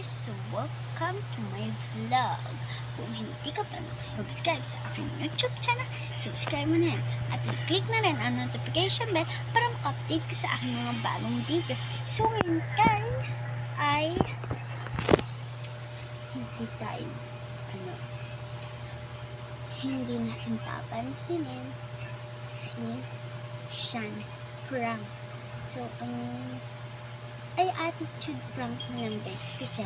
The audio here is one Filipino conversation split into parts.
guys! So welcome to my vlog. Kung hindi ka pa nakasubscribe sa aking YouTube channel, subscribe mo na yan. At i-click na rin ang notification bell para maka-update ka sa aking mga bagong video. So ngayon guys, ay hindi natin papansinin si Sean prank. So, ay attitude prank na lang guys kasi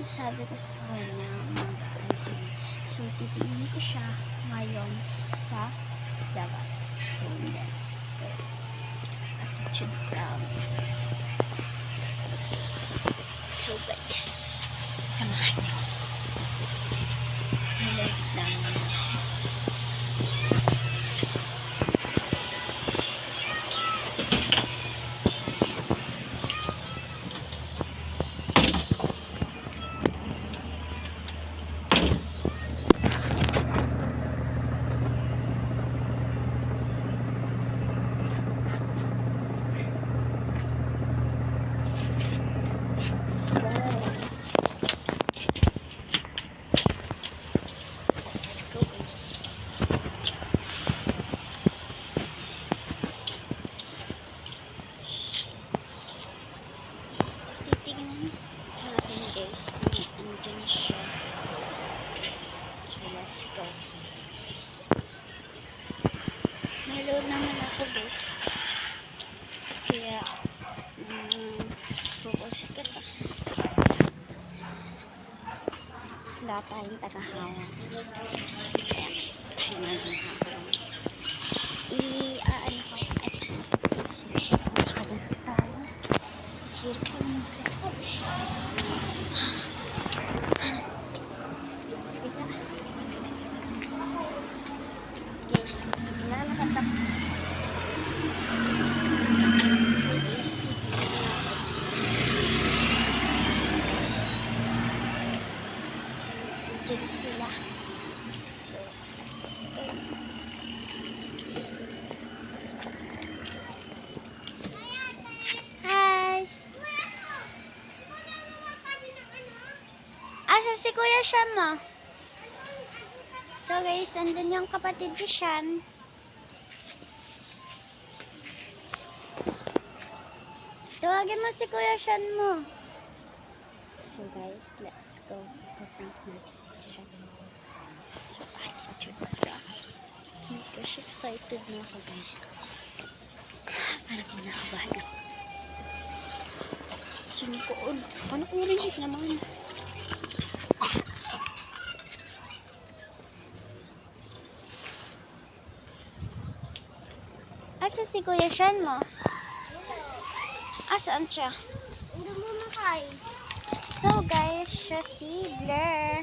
sabi ko sa kanya mag-ano. So, titingin ko siya ngayon sa labas. So, let's go. Attitude prank. So, guys, samahan niyo. Malit lang. Naload naman ako guys. Kaya focus ka pa. Wala tayong tagahawa. Kaya tayo naghahawa. I-ano ko. Nakadala tayo. Share ko yung dyan sila. So, let's go. Hi! Asa si Kuya Sean mo? So guys, andun yung kapatid ni Sean. Tawagin mo si Kuya Sean mo. So guys, let's go. Pa-prank natin si Sean. So, attitude prank. Hindi ko siya excited na ako guys. Parang ko nakabahan ako. Sinikoon. Paano orange naman? Asa si Kuya Sean mo? Asaan siya? Hindi mo makain. So guys, siya si Blair.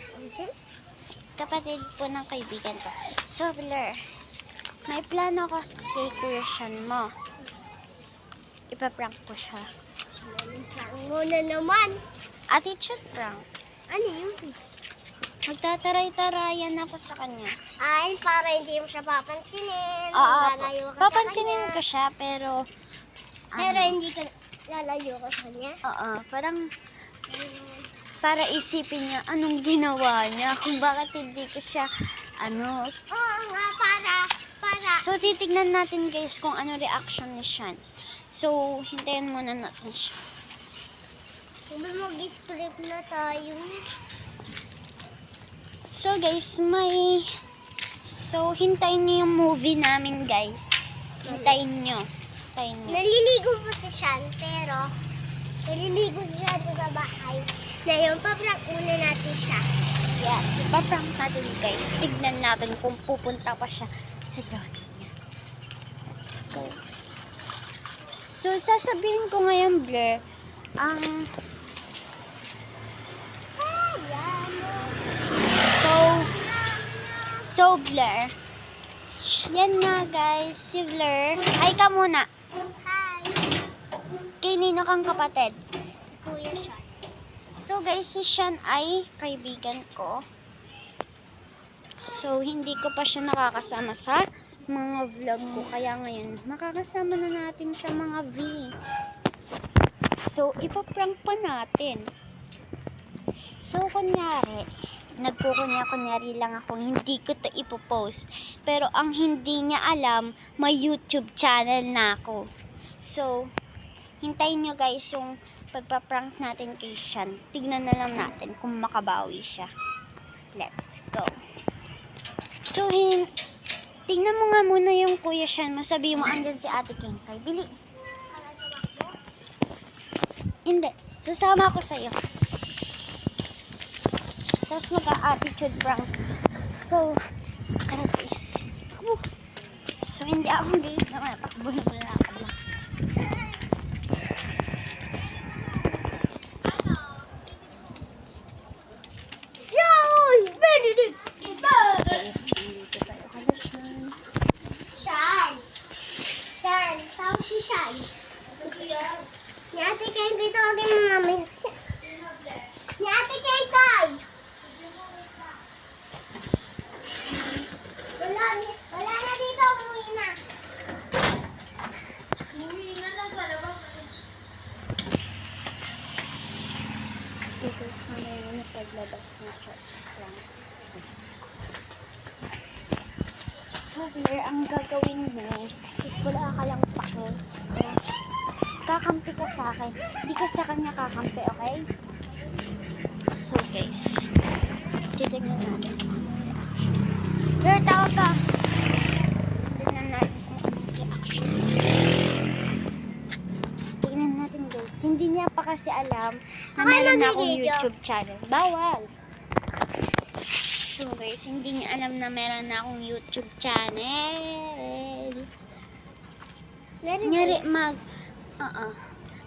Kapatid po ng kaibigan ko. So Blair, may plano ko kay Kuya Sean mo. Ipaprank ko siya. Prank muna naman. Attitude prank. Ano yun? Magtataray-tarayan ako sa kanya. Ay, para hindi mo siya papansinin. Oo, Lalayo ka sa papansinin kanya. ko siya pero Pero hindi ka lalayo ka sa kanya. oo, parang para isipin niya anong ginawa niya, kung bakit hindi ko siya Oo nga, para. So, titignan natin guys kung ano reaction ni Sean. So, hintayin muna natin siya. Kung mag-script na tayo. So, guys, So, hintayin niyo yung movie namin guys. Hintayin niyo. Naliligo po si Sean, pero naliligo siya sa bahay. Ngayon, pa-prank muna natin siya. Yes, ipaprank natin guys. Tignan natin kung pupunta pa siya sa lola niya. Let's go. So, sasabihin ko ngayon, Blair, So, Blair, yan nga guys, si Blair, ay ka muna. Hi, Kay nino kang kapatid. Kuya Sean. So guys, si Sean ay kaibigan ko. So, hindi ko pa siya nakakasama sa mga vlog ko. Kaya ngayon, makakasama na natin siya mga V. So, ipaprank pa natin. So, kunyari, kunyari lang ako, hindi ko to ipopost. Pero ang hindi niya alam, may YouTube channel na ako. So, hintayin nyo guys yung pagpaprank natin kay Sean. Tignan na lang natin kung makabawi siya. Let's go. So, tingnan mo nga muna yung Kuya Sean mo. Sabihin mo, andyan si Ate Kinkay. Bili. Hindi. Sasama ako sa'yo. Tapos mag-attitude prank. So, guys. So, hindi ako guys na matakbo na ako lang. Yun! Benedict! So, guys, nandito tayo kala Sean. Shan! Shan! Tawag si Shan. Ni Ate Kengkay tawagin mo namin. Ni Ate Kengkay! Wala na dito. Umuwi na. Umuwi na sa labas. So, guys, mamaya na paglabas na church lang. So, Blair, ang gagawin mo, is wala ka lang pako. Kakampi ka sa akin. Hindi ka sa kanya kakampi, okay? So, guys, titignan natin. Blair, tawag ka. Tignan natin kung reaction. Tignan natin, guys. Hindi niya pa kasi alam na meron akong YouTube channel. Bawal. So, guys, hindi niya alam na meron na akong YouTube channel. Kunyari,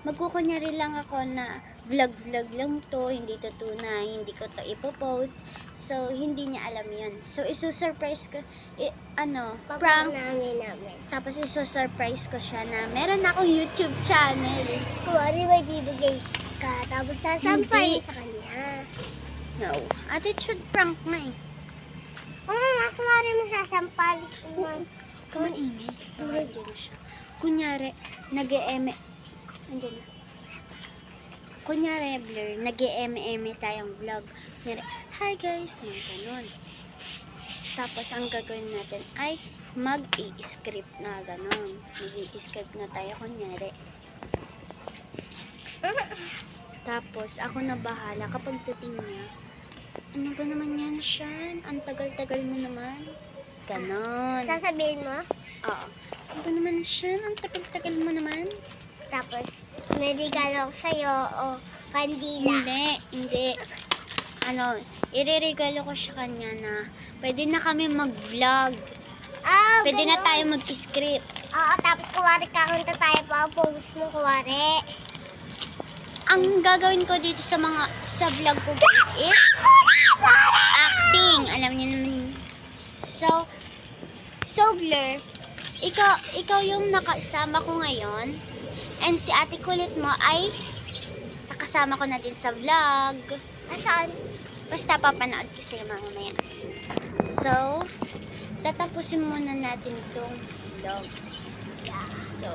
magkukunyari lang ako na vlog lang to, hindi to tunay, hindi ko to ipopost. So, hindi niya alam yun. So, isusurprise ko, prank. namin. Tapos, isusurprise ko siya na meron na akong YouTube channel. Kuwari may bibigay ka, tapos sasampay mo Hindi. sa kanya. No. Attitude prank na eh. Oo nga, kuwari mo sasampal. Come on, Amy. Nandiyan na siya. Kunyari, nag-e-eme. Nandiyan na. Kunyari, Blur, nag-e-eme tayong vlog. Kunyari, hi guys, mga ganun. Tapos, ang gagawin natin ay mag-i-script na ganun. Mag-i-script na tayo, kunyari. Tapos, ako na bahala kapag dating niya. Ano ba naman yan, Sean? Ang tagal-tagal mo naman. Ganon. Sasabihin mo, Oo. Ano ba naman, Sean? Ang tagal-tagal mo naman. tapos may regalo ako sa'yo o kandila. Hindi. Ireregalo ko siya kanya na pwede na kami mag-vlog. Pwede na tayo mag-script. Oo, tapos kuwari kakanta tayo pa, post mo kuwari. Ang gagawin ko dito sa vlog ko guys is acting. Alam niyo naman. So Blur, ikaw yung nakasama ko ngayon. And si Ate Kulit mo ay nakasama ko na din sa vlog. Saan? Basta papanood ko sa'yo mamaya. So, tatapusin muna natin itong vlog. So,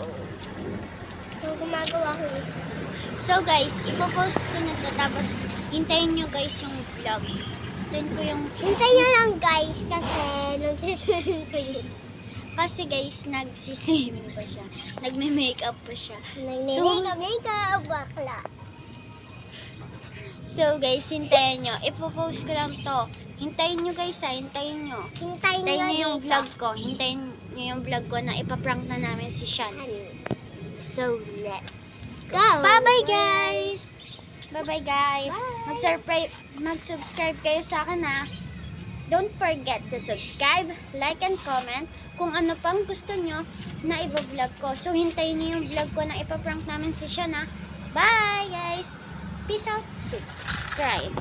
gumagawa ko gusto. So guys, ipopost ko na to, tapos hintayin nyo guys yung vlog. Hintayin ko yung... Hintay nyo lang guys, kasi nag-swimming ko yun. Kasi guys, nagsiswimming pa siya. Nagme-makeup pa siya. Nag-makeup, bakla. So guys, hintayin nyo. Ipopost ko lang to. Hintayin nyo guys ha, hintayin nyo. Hintayin Hintayin nyo yung dito. vlog ko. Hintayin nyo yung vlog ko na ipaprank na namin si Sean. So, let's Go! bye-bye guys! Bye-bye guys! Bye. Mag-subscribe kayo sa akin ha. Don't forget to subscribe, like, and comment kung ano pang gusto nyo na i-vlog ko. So, hintayin nyo yung vlog ko na ipaprank namin si Sean ha. Bye guys! Peace out! Subscribe!